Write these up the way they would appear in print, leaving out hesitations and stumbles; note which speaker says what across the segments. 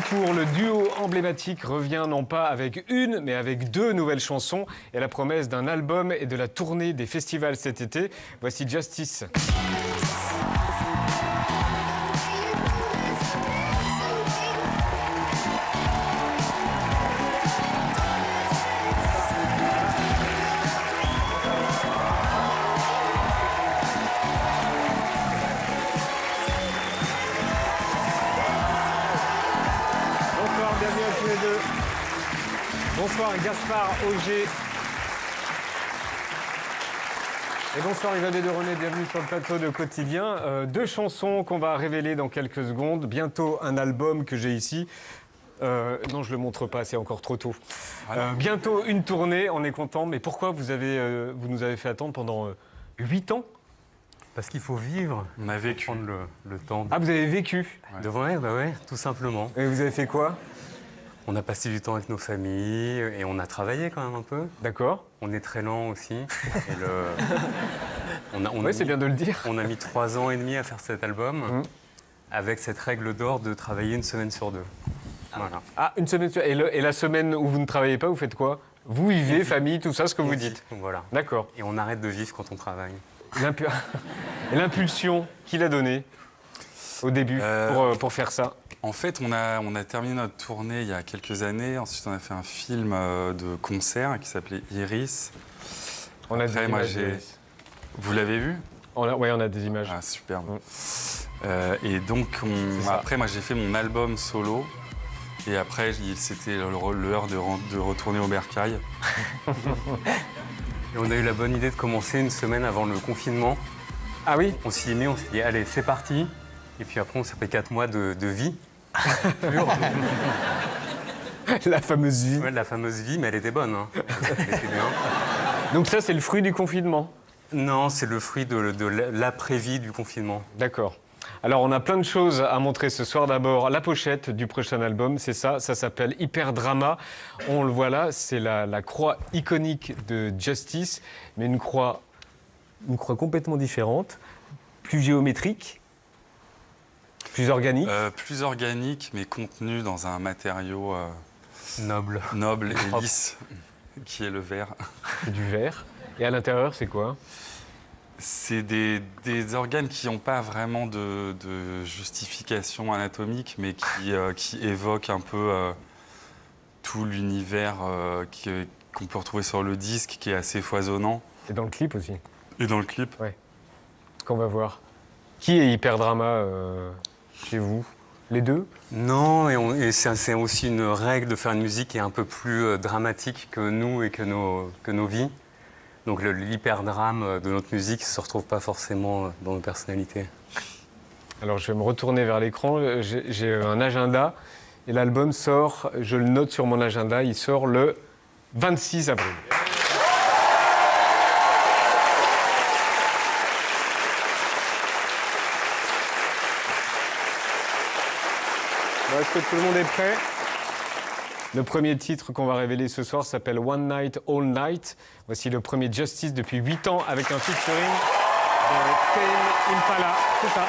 Speaker 1: retour, le duo emblématique revient non pas avec une, mais avec deux nouvelles chansons et la promesse d'un album et de la tournée des festivals cet été. Voici Justice. Bonsoir, bienvenue à tous les deux. Bonsoir Gaspard Auger. Et bonsoir Isabelle de René, bienvenue sur le plateau de Quotidien. Deux chansons qu'on va révéler dans quelques secondes. Bientôt un album que j'ai ici. Non, je ne le montre pas, c'est encore trop tôt. Bientôt une tournée, on est content. Mais pourquoi vous nous avez fait attendre pendant 8 ans?
Speaker 2: Parce qu'il faut vivre.
Speaker 3: On a vécu.
Speaker 2: Prendre le temps.
Speaker 1: Ah, vous avez vécu?
Speaker 2: Ouais, tout simplement.
Speaker 1: Et vous avez fait quoi?
Speaker 2: On a passé du temps avec nos familles et on a travaillé quand même un peu.
Speaker 1: D'accord.
Speaker 2: On est très lent aussi.
Speaker 1: Oui, c'est bien de le dire.
Speaker 2: On a mis 3 ans et demi à faire cet album avec cette règle d'or de travailler une semaine sur 2. Voilà.
Speaker 1: Ah, une semaine. Et la semaine où vous ne travaillez pas, vous faites quoi? Vous vivez, famille, tout ça, ce que vous dites.
Speaker 2: Voilà.
Speaker 1: D'accord.
Speaker 2: Et on arrête de vivre quand on travaille.
Speaker 1: Et l'impulsion qu'il a donnée au début pour faire ça?
Speaker 3: En fait, on a terminé notre tournée il y a quelques années. Ensuite, on a fait un film de concert qui s'appelait Iris.
Speaker 1: On a des images.
Speaker 3: Vous l'avez vu?
Speaker 1: Oui, on a des images.
Speaker 3: Ah, superbe. Et donc, après, moi, j'ai fait mon album solo. Et après, c'était l'heure de retourner au bercail.
Speaker 2: Et on a eu la bonne idée de commencer une semaine avant le confinement.
Speaker 1: Ah oui?
Speaker 2: On s'y est mis, on s'est dit, allez, c'est parti. Et puis après, on s'est pris 4 mois de vie.
Speaker 1: La fameuse vie.
Speaker 2: Ouais, la fameuse vie, mais elle était bonne. Hein. Elle était bien.
Speaker 1: Donc ça, c'est le fruit du confinement?
Speaker 2: Non, c'est le fruit de l'après-vie du confinement.
Speaker 1: D'accord. Alors, on a plein de choses à montrer ce soir. D'abord, la pochette du prochain album, c'est ça. Ça s'appelle Hyper Drama. On le voit là, c'est la croix iconique de Justice, mais une croix complètement différente, plus géométrique, plus organique.
Speaker 3: Plus organique, mais contenu dans un matériau
Speaker 2: Noble
Speaker 3: et lisse, qui est le verre.
Speaker 1: C'est du verre. Et à l'intérieur, c'est quoi?
Speaker 3: C'est des organes qui n'ont pas vraiment de justification anatomique, mais qui évoquent un peu tout l'univers qu'on peut retrouver sur le disque, qui est assez foisonnant.
Speaker 1: Et dans le clip aussi.
Speaker 3: Et dans le clip.
Speaker 1: Ouais. Qu'on va voir. Qui est Hyper Drama chez vous? Les deux?
Speaker 2: Non, et c'est aussi une règle de faire une musique qui est un peu plus dramatique que nous et que nos vies. Donc l'hyperdrame de notre musique ne se retrouve pas forcément dans nos personnalités.
Speaker 1: Alors je vais me retourner vers l'écran. J'ai un agenda et l'album sort, je le note sur mon agenda, il sort le 26 avril. Bon, est-ce que tout le monde est prêt? Le premier titre qu'on va révéler ce soir s'appelle One Night, All Night. Voici le premier Justice depuis 8 ans avec un featuring de Tame Impala. C'est ça.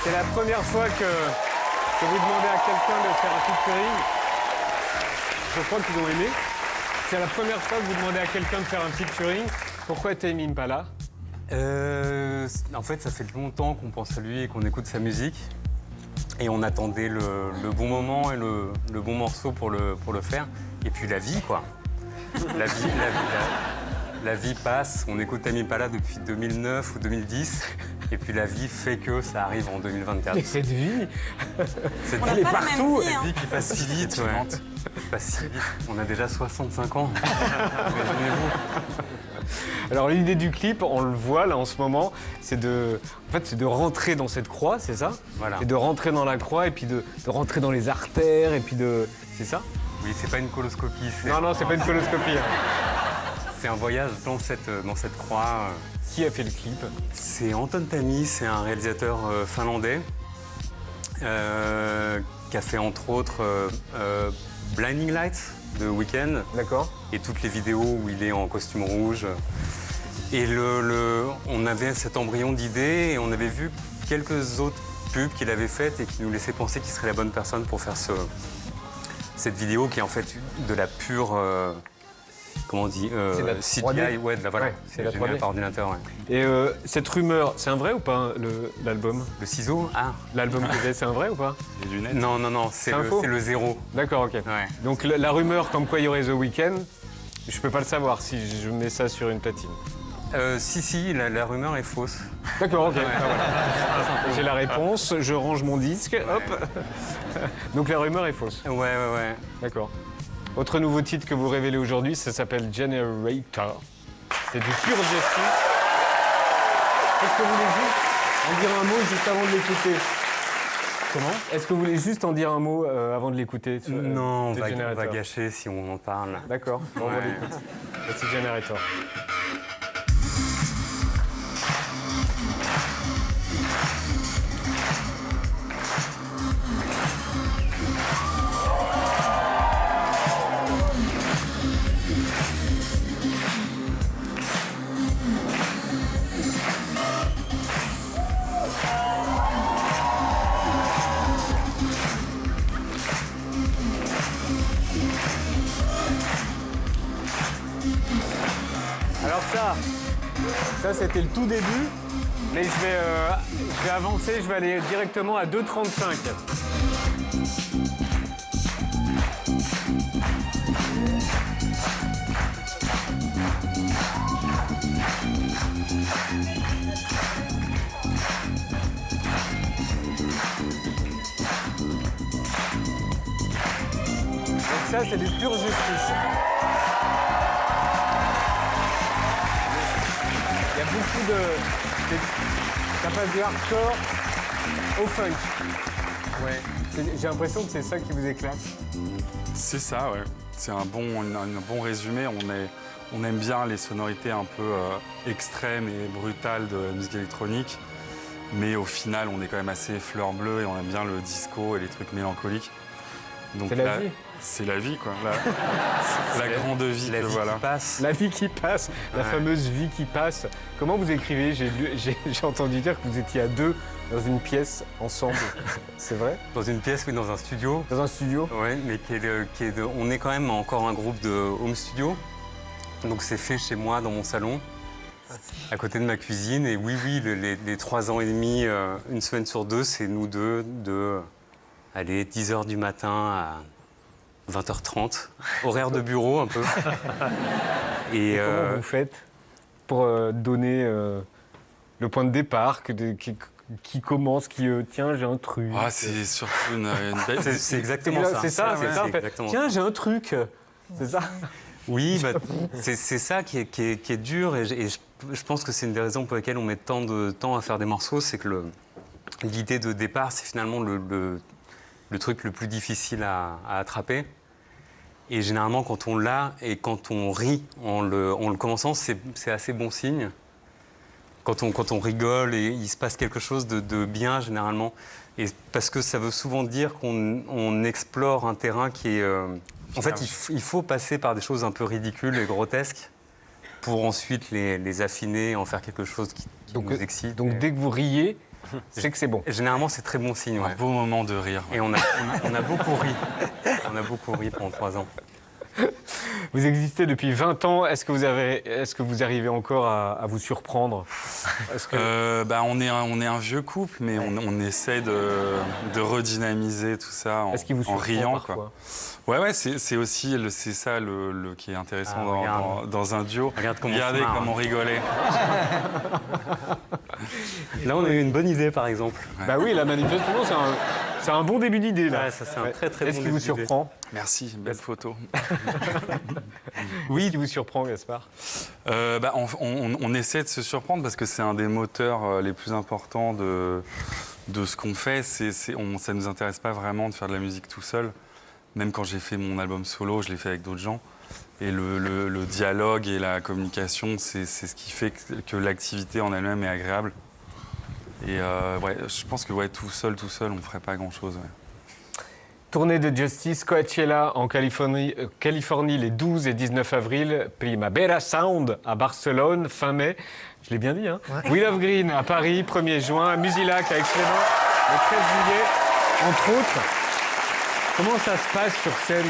Speaker 1: C'est la première fois que vous demandez à quelqu'un de faire un featuring. Je crois qu'ils ont aimé. C'est la première fois que vous demandez à quelqu'un de faire un featuring. Pourquoi Tame Impala?
Speaker 2: En fait, ça fait longtemps qu'on pense à lui et qu'on écoute sa musique. Et on attendait le bon moment et le bon morceau pour le faire. Et puis la vie, quoi. la vie passe. On écoute Tame Impala depuis 2009 ou 2010. Et puis la vie fait que ça arrive en 2024.
Speaker 1: Mais cette vie,
Speaker 2: Cette
Speaker 4: On n'a
Speaker 2: vie,
Speaker 4: pas la même
Speaker 1: partout.
Speaker 4: vie, hein.
Speaker 2: qui passe si vite, ouais. Qui passe si vite. On a déjà 65 ans. Imaginez-vous.
Speaker 1: Alors l'idée du clip, on le voit là en ce moment, c'est de rentrer dans cette croix, c'est ça?
Speaker 2: Voilà.
Speaker 1: Et de rentrer dans la croix et puis de rentrer dans les artères et puis c'est ça?
Speaker 2: Oui, c'est pas une coloscopie.
Speaker 1: Non, c'est pas une coloscopie. Hein.
Speaker 2: C'est un voyage dans cette croix.
Speaker 1: Qui a fait le clip?
Speaker 2: C'est Anton Tami, c'est un réalisateur finlandais qui a fait entre autres Blinding Lights de Weeknd
Speaker 1: D'accord.
Speaker 2: et toutes les vidéos où il est en costume rouge. Et on avait cet embryon d'idée et on avait vu quelques autres pubs qu'il avait faites et qui nous laissaient penser qu'il serait la bonne personne pour faire cette vidéo qui est en fait de la pure... comment on dit
Speaker 1: C'est de la 3D.
Speaker 2: CGI, ouais, voilà.
Speaker 1: Ouais, c'est la
Speaker 2: généré
Speaker 1: 3D.
Speaker 2: par ordinateur, ouais.
Speaker 1: Et cette rumeur, c'est un vrai ou pas hein, l'album?
Speaker 2: Le ciseau? Ah,
Speaker 1: L'album que j'ai, c'est un vrai ou pas?
Speaker 3: Les lunettes.
Speaker 2: non, c'est
Speaker 1: un faux
Speaker 2: le zéro.
Speaker 1: D'accord, ok.
Speaker 2: Ouais.
Speaker 1: Donc la rumeur comme quoi il y aurait The Weeknd, je peux pas le savoir si je mets ça sur une platine.
Speaker 2: Si, la rumeur est fausse.
Speaker 1: D'accord, ok. Ah, voilà. J'ai la réponse, je range mon disque, hop. Donc la rumeur est fausse.
Speaker 2: Ouais.
Speaker 1: D'accord. Autre nouveau titre que vous révélez aujourd'hui, ça s'appelle Generator. C'est du pur Justice. Est-ce que vous voulez juste en dire un mot juste avant de l'écouter? Comment? Est-ce que vous voulez juste en dire un mot avant de l'écouter?
Speaker 2: Non, on
Speaker 1: de
Speaker 2: va
Speaker 1: Generator.
Speaker 2: gâcher si on en parle.
Speaker 1: D'accord, bon, on
Speaker 2: Ouais.
Speaker 1: l'écoute. Voici Generator. Alors ça c'était le tout début, mais je vais avancer, je vais aller directement à 2,35. Donc ça c'est du pur Justice. Il y a beaucoup ça passe du hardcore au funk.
Speaker 2: Ouais.
Speaker 1: J'ai l'impression que c'est ça qui vous éclate.
Speaker 3: C'est ça, ouais. C'est un bon résumé. On aime bien les sonorités un peu extrêmes et brutales de la musique électronique. Mais au final, on est quand même assez fleur bleue et on aime bien le disco et les trucs mélancoliques. Donc
Speaker 1: C'est la
Speaker 3: là,
Speaker 1: vie.
Speaker 3: C'est la vie, quoi. La grande vie,
Speaker 2: La
Speaker 3: que
Speaker 2: vie
Speaker 3: voilà.
Speaker 2: qui passe.
Speaker 1: La vie qui passe, la
Speaker 2: Ouais.
Speaker 1: fameuse vie qui passe. Comment vous écrivez? J'ai entendu dire que vous étiez à deux dans une pièce ensemble. C'est vrai?
Speaker 2: Dans une pièce, oui, dans un studio.
Speaker 1: Dans un studio?
Speaker 2: Ouais, mais on est quand même encore un groupe de home studio. Donc c'est fait chez moi, dans mon salon, à côté de ma cuisine. Et oui, les 3 ans et demi, une semaine sur deux, c'est nous deux de 10h du matin à 20h30. Horaire de bureau un peu. Et
Speaker 1: Comment vous faites pour donner le point de départ, qui commence, tiens, j'ai un truc.
Speaker 3: Ah, c'est surtout une belle...
Speaker 2: c'est exactement ça.
Speaker 1: C'est ça, c'est ça. en fait.
Speaker 2: exactement
Speaker 1: Tiens, j'ai un truc. C'est ça.
Speaker 2: Oui, bah, c'est ça qui est dur et je pense que c'est une des raisons pour lesquelles on met tant de temps à faire des morceaux, c'est que l'idée de départ, c'est finalement le truc le plus difficile à attraper. Et généralement, quand on l'a et quand on rit en le commençant, c'est assez bon signe. Quand on rigole et il se passe quelque chose de bien, généralement. Et parce que ça veut souvent dire qu'on explore un terrain qui est... En fait, il faut passer par des choses un peu ridicules et grotesques pour ensuite les affiner, en faire quelque chose qui nous excite.
Speaker 1: Donc dès que vous riez, c'est que c'est bon.
Speaker 2: Et généralement, c'est très bon signe.
Speaker 3: Un
Speaker 2: Ouais.
Speaker 3: beau moment de rire.
Speaker 2: Et on a beaucoup ri. On a beaucoup ri pendant 3 ans.
Speaker 1: Vous existez depuis 20 ans. Est-ce que vous arrivez encore à vous surprendre? Est-ce que...
Speaker 3: On est un vieux couple, mais on essaie de redynamiser tout ça
Speaker 1: Est-ce qu'il vous
Speaker 3: en
Speaker 1: surprend
Speaker 3: riant,
Speaker 1: parfois?
Speaker 3: quoi. Ouais, c'est aussi c'est ça qui est intéressant dans un duo.
Speaker 2: Regardez
Speaker 3: comme on rigolait.
Speaker 2: Là, on a eu une bonne idée, par exemple.
Speaker 1: Ouais. Bah oui, là, manifestement, c'est un bon début d'idée, là.
Speaker 2: Ouais, ça, c'est un très, très bon
Speaker 1: Est-ce qui vous surprend?
Speaker 3: Merci, belle photo.
Speaker 1: Oui, qui vous surprend, Gaspard?
Speaker 3: On essaie de se surprendre parce que c'est un des moteurs les plus importants de ce qu'on fait. Ça ne nous intéresse pas vraiment de faire de la musique tout seul. Même quand j'ai fait mon album solo, je l'ai fait avec d'autres gens. Et le dialogue et la communication, c'est ce qui fait que l'activité en elle-même est agréable. Et je pense que tout seul, on ne ferait pas grand-chose. Ouais.
Speaker 1: Tournée de Justice, Coachella en Californie les 12 et 19 avril, Primavera Sound à Barcelone, fin mai. Je l'ai bien dit, hein. Ouais. Wheel of Green à Paris, 1er juin, Musilac à Aix-les-Bains, le 13 juillet, entre autres. Comment ça se passe sur scène?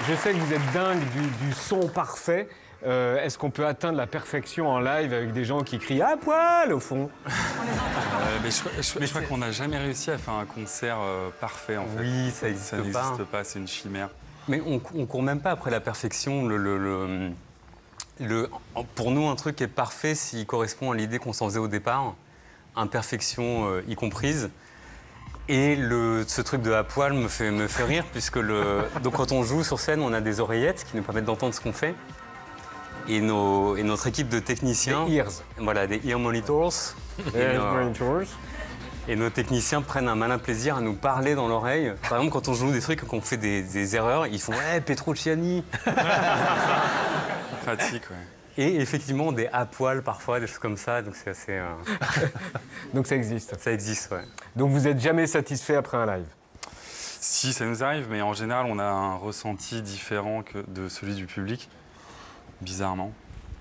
Speaker 1: Je sais que vous êtes dingue du son parfait. Est-ce qu'on peut atteindre la perfection en live avec des gens qui crient à poil au fond?
Speaker 3: Je crois qu'on n'a jamais réussi à faire un concert parfait en fait.
Speaker 2: Oui, ça n'existe
Speaker 3: pas, c'est une chimère.
Speaker 2: Mais on court même pas après la perfection. Pour nous, un truc est parfait s'il correspond à l'idée qu'on s'en faisait au départ, imperfection y comprise. Et ce truc de à poil me fait rire puisque donc quand on joue sur scène, on a des oreillettes qui nous permettent d'entendre ce qu'on fait. Et notre équipe de techniciens,
Speaker 1: des ears.
Speaker 2: Voilà, des ear monitors. Et nos techniciens prennent un malin plaisir à nous parler dans l'oreille. Par exemple, quand on joue des trucs, qu'on fait des erreurs, ils font Petrucciani.
Speaker 3: Pratique, ouais.
Speaker 2: Et effectivement, des à poil parfois, des choses comme ça. Donc c'est assez.
Speaker 1: Donc ça existe.
Speaker 2: Ça existe, ouais.
Speaker 1: Donc vous n'êtes jamais satisfait après un live?
Speaker 3: Si, ça nous arrive, mais en général, on a un ressenti différent de celui du public. Bizarrement.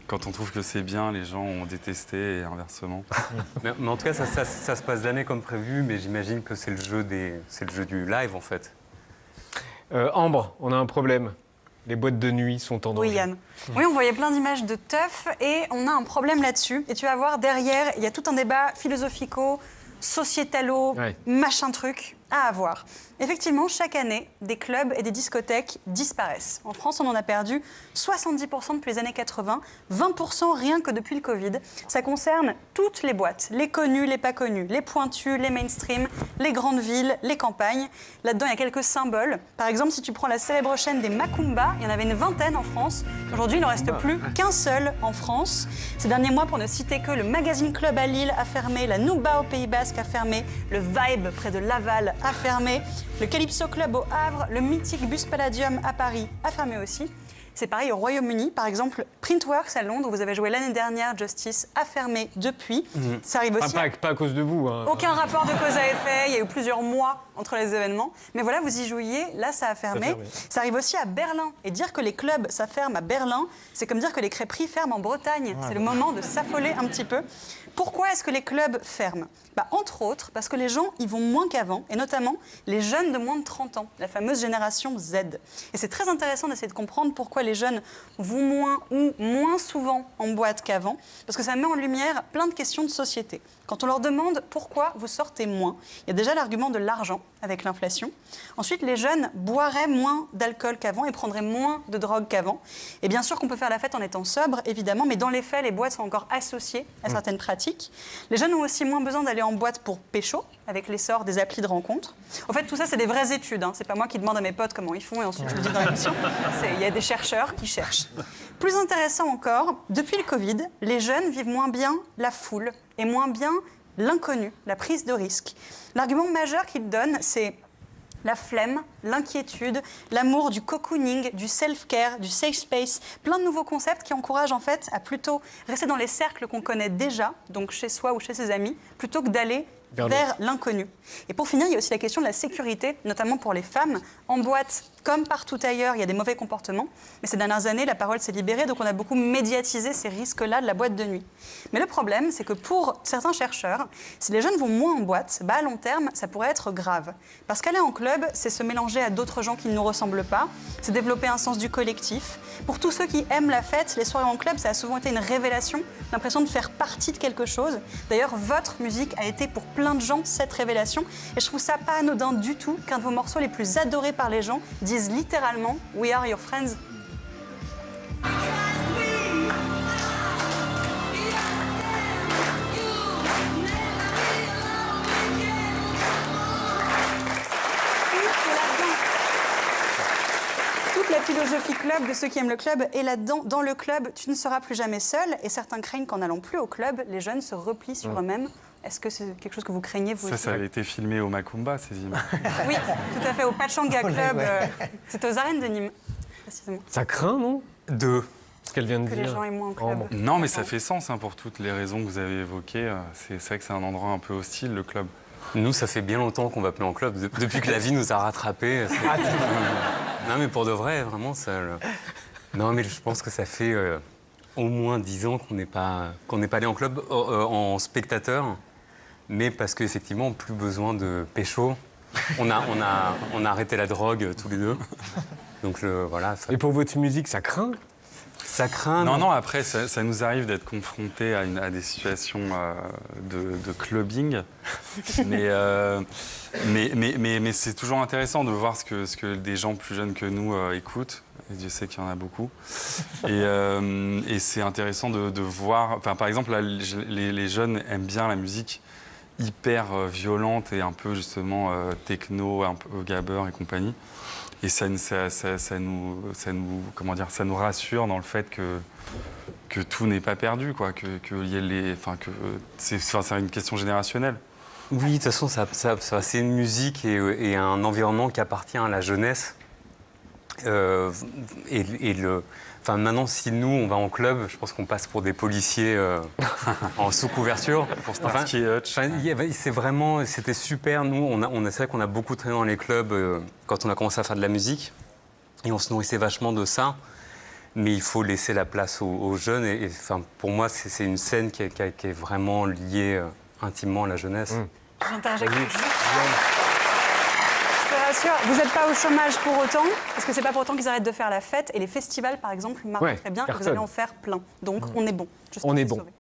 Speaker 3: Quand on trouve que c'est bien, les gens ont détesté et inversement.
Speaker 2: Mais en tout cas, ça se passe jamais comme prévu, mais j'imagine que c'est le jeu du live en fait.
Speaker 1: Ambre, on a un problème. Les boîtes de nuit sont en danger.
Speaker 4: Oui, Yann. Oui, on voyait plein d'images de teuf et on a un problème là-dessus. Et tu vas voir, derrière, il y a tout un débat philosophico, sociétalo, machin truc à avoir. Effectivement, chaque année, des clubs et des discothèques disparaissent. En France, on en a perdu 70% depuis les années 80, 20% rien que depuis le Covid. Ça concerne toutes les boîtes, les connues, les pas connues, les pointues, les mainstream, les grandes villes, les campagnes. Là-dedans, il y a quelques symboles. Par exemple, si tu prends la célèbre chaîne des Macumba, il y en avait une vingtaine en France. Aujourd'hui, il n'en reste plus qu'un seul en France. Ces derniers mois, pour ne citer que, le Magazine Club à Lille a fermé, la Nouba au Pays Basque a fermé, le Vibe près de Laval a fermé, le Calypso Club au Havre, le mythique Bus Palladium à Paris a fermé aussi. C'est pareil au Royaume-Uni, par exemple, Printworks à Londres, où vous avez joué l'année dernière, Justice a fermé depuis. Ça arrive aussi.
Speaker 1: Pas à cause de vous. Hein.
Speaker 4: Aucun rapport de cause à effet, il y a eu plusieurs mois entre les événements. Mais voilà, vous y jouiez, là ça a fermé. Ça arrive aussi à Berlin. Et dire que les clubs, ça ferme à Berlin, c'est comme dire que les crêperies ferment en Bretagne. C'est le moment de s'affoler un petit peu. Pourquoi est-ce que les clubs ferment? Entre autres, parce que les gens y vont moins qu'avant, et notamment les jeunes de moins de 30 ans, la fameuse génération Z. Et c'est très intéressant d'essayer de comprendre pourquoi les jeunes vont moins ou moins souvent en boîte qu'avant, parce que ça met en lumière plein de questions de société. Quand on leur demande pourquoi vous sortez moins, il y a déjà l'argument de l'argent avec l'inflation. Ensuite, les jeunes boiraient moins d'alcool qu'avant et prendraient moins de drogue qu'avant. Et bien sûr qu'on peut faire la fête en étant sobre, évidemment, mais dans les faits, les boîtes sont encore associées à certaines pratiques. Les jeunes ont aussi moins besoin d'aller en boîte pour pécho, avec l'essor des applis de rencontres. En fait, tout ça, c'est des vraies études. Hein. C'est pas moi qui demande à mes potes comment ils font et ensuite je le dis dans l'émission. Il y a des chercheurs qui cherchent. Plus intéressant encore, depuis le Covid, les jeunes vivent moins bien la foule et moins bien l'inconnu, la prise de risque. L'argument majeur qu'ils donnent, c'est la flemme, l'inquiétude, l'amour du cocooning, du self-care, du safe space, plein de nouveaux concepts qui encouragent en fait à plutôt rester dans les cercles qu'on connaît déjà, donc chez soi ou chez ses amis, plutôt que d'aller vers l'inconnu. Et pour finir, il y a aussi la question de la sécurité, notamment pour les femmes. En boîte, comme partout ailleurs, il y a des mauvais comportements. Mais ces dernières années, la parole s'est libérée, donc on a beaucoup médiatisé ces risques-là de la boîte de nuit. Mais le problème, c'est que pour certains chercheurs, si les jeunes vont moins en boîte, à long terme, ça pourrait être grave. Parce qu'aller en club, c'est se mélanger à d'autres gens qui ne nous ressemblent pas, c'est développer un sens du collectif. Pour tous ceux qui aiment la fête, les soirées en club, ça a souvent été une révélation, l'impression de faire partie de quelque chose. D'ailleurs, votre musique a été pour plein plein de gens cette révélation. Et je trouve ça pas anodin du tout qu'un de vos morceaux les plus adorés par les gens dise littéralement « We are your friends ». Toute la philosophie club de ceux qui aiment le club est là-dedans. Dans le club, tu ne seras plus jamais seul. Et certains craignent qu'en n'allant plus au club, les jeunes se replient sur eux-mêmes. Est-ce que c'est quelque chose que vous craignez, vous aussi?
Speaker 3: Ça avait été filmé au Macumba, ces images.
Speaker 4: Oui, tout à fait, au Pachanga Club. C'était aux arènes de Nîmes, précisément.
Speaker 1: Ça craint, non? Ce qu'elle vient de
Speaker 4: Que
Speaker 1: dire.
Speaker 4: les gens aient moins au club.
Speaker 3: Non, mais ça fait sens pour toutes les raisons que vous avez évoquées. C'est vrai que c'est un endroit un peu hostile, le club.
Speaker 2: Nous, ça fait bien longtemps qu'on va plus en club. Depuis que la vie nous a rattrapés. Non, mais pour de vrai, vraiment, ça. Non, mais je pense que ça fait au moins 10 ans qu'on n'est pas allé en club en spectateur. Mais parce qu'effectivement, plus besoin de pécho. On a arrêté la drogue tous les deux. Donc voilà.
Speaker 1: Et pour votre musique, ça craint?
Speaker 2: Ça craint.
Speaker 3: Non, après, ça nous arrive d'être confrontés à des situations de clubbing. mais c'est toujours intéressant de voir ce que des gens plus jeunes que nous écoutent. Et Dieu sait qu'il y en a beaucoup. Et c'est intéressant de voir... Enfin, par exemple, là, les jeunes aiment bien la musique hyper violente et un peu, justement, techno, un peu gabber et compagnie. Et ça nous rassure dans le fait que tout n'est pas perdu, quoi, c'est une question générationnelle.
Speaker 2: Oui, de toute façon, c'est une musique et un environnement qui appartient à la jeunesse. Maintenant, si nous, on va en club, je pense qu'on passe pour des policiers en sous-couverture.
Speaker 3: Pour Starsky et Hutch.
Speaker 2: C'était super. Nous, c'est vrai qu'on a beaucoup traîné dans les clubs quand on a commencé à faire de la musique. Et on se nourrissait vachement de ça. Mais il faut laisser la place aux jeunes. Pour moi, c'est une scène qui est vraiment liée intimement à la jeunesse.
Speaker 4: J'interjecte juste. Je te rassure, vous n'êtes pas au chômage pour autant, parce que c'est pas pour autant qu'ils arrêtent de faire la fête. Et les festivals, par exemple, marchent très bien, et vous allez en faire plein. Donc, on est bon.
Speaker 1: On est bon.